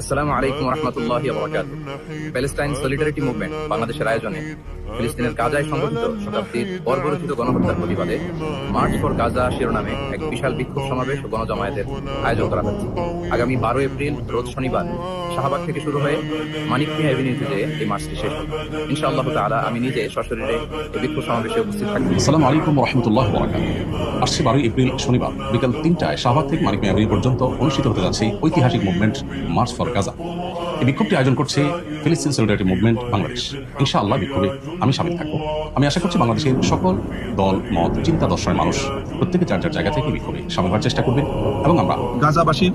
আসসালামু আলাইকুম রহমতুল্লাহি ওয়া বারাকাতুহু। প্যালেস্টাইন সলিডারিটি মুভমেন্ট বাংলাদেশের আয়োজনে ফিলিস্তিনের গাজায় সংঘটিত শতাব্দীর বর্বরোচিত গণহত্যার প্রতিবাদে মার্চ ফর গাজা শিরোনামে এক বিশাল বিক্ষোভ সমাবেশ ও গণজমায়েতের আয়োজন করা হয়েছে। আগামী 12 এপ্রিল রোজ শনিবার শাহবাগ থেকে শুরু হয়ে মানিক মিয়া এভিনিউতে এই মার্চটি শেষ হবে। ইনশাআল্লাহ তাআলা আমি নিজে সশরীরে এই বিক্ষোভ সমাবেশে উপস্থিত থাকব। আসসালামু আলাইকুম রাহমাতুল্লাহি ওয়া বারাকাতুহু। আসছে 12 এপ্রিল শনিবার বিকাল 3টায় শাহবাগ থেকে মানিক মিয়া এভিনিউ পর্যন্ত অনুষ্ঠিত হতে যাচ্ছে ঐতিহাসিক মুভমেন্ট মার্চ ফর গাজা। এই বিক্ষোভটি আয়োজন করছে ফিলিস্তিন সলিডারিটি মুভমেন্ট বাংলাদেশ। ইনশাআল্লাহ বিক্ষোভে আমি শামিল থাকবো। আমি আশা করছি বাংলাদেশের সকল দল মত চিন্তা দর্শনের মানুষ প্রত্যেকে যার যার জায়গা থেকে বিক্ষোভে শামিল হওয়ার চেষ্টা করবেন এবং আমরা গাজাবাসীর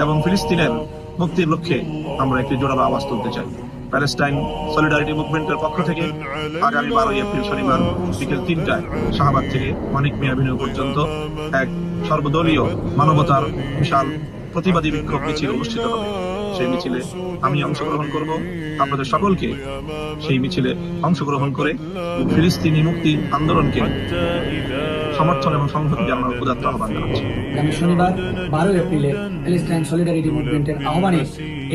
এবং ফিলিস্তিনের মুক্তির লক্ষ্যে আমরা একটি জোরালো আওয়াজ তুলতে চাই। প্যালেস্টাইন সলিডারিটি মুভমেন্টের পক্ষ থেকে আগামী 12 এপ্রিল শনিবার বিকেল 3টায় শাহবাগ থেকে মানিক মিয়া এভিনিউ পর্যন্ত এক সর্বদলীয় মানবতার বিশাল প্রতিবাদী বিক্ষোভ মিছিল অনুষ্ঠিত হবে। সেই মিছিলে আমি অংশগ্রহণ করব। আপনাদের সকলকে সেই মিছিলে অংশগ্রহণ করে ফিলিস্তিনি মুক্তি আন্দোলনকে সমর্থন এবং সংহতি জানানোর উদাত্ত আহ্বান জানাচ্ছি। আগামী শনিবার 12 এপ্রিলে প্যালেস্টাইন সলিডারিটি মুভমেন্টের আহ্বানে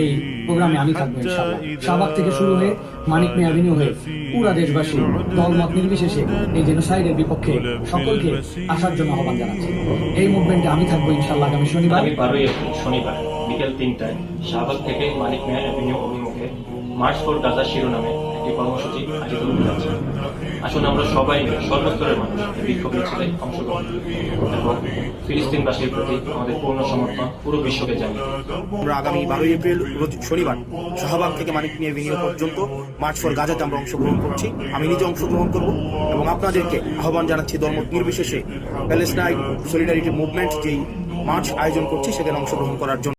এই প্রোগ্রামে আমি থাকবো ইনশাআল্লাহ। শাহবাগ থেকে শুরু হয়ে মানিক মিয়া এভিনিউ হয়ে পুরা দেশবাসী দলমত নির্বিশেষে এই জেনোসাইডের বিপক্ষে সকলকে আসার জন্য আহ্বান জানাচ্ছি। এই মুভমেন্টে আমি থাকবো ইনশাআল্লাহ আগামী শনিবার 12 এপ্রিল শনিবার বিকেল 3টায় শাহবাগ থেকে মানিক মিয়া এভিনিউ অভিমুখে মার্চ ফর গাজা শিরোনামে একটি কর্মসূচি আয়োজিত হতে যাচ্ছে। আসুন আমরা সবাই মিলে সর্বস্তরের মানুষ এই বিক্ষোভ মিছিলে অংশগ্রহণ এবং ফিলিস্তিনবাসীর প্রতি আমাদের পূর্ণ সমর্থন পুরো বিশ্বকে জানিয়ে আমরা আগামী 12 এপ্রিল রোজ শনিবার শাহবাগ থেকে মানিক মিয়া এভিনিউ পর্যন্ত মার্চ ফর গাজাতে আমরা অংশগ্রহণ করছি। আমি নিজে অংশগ্রহণ করব এবং আপনাদেরকে আহ্বান জানাচ্ছি দলমত নির্বিশেষে প্যালেস্টাইন সলিডারিটি মুভমেন্ট যেই মার্চ আয়োজন করছি সেখানে অংশগ্রহণ করার জন্য।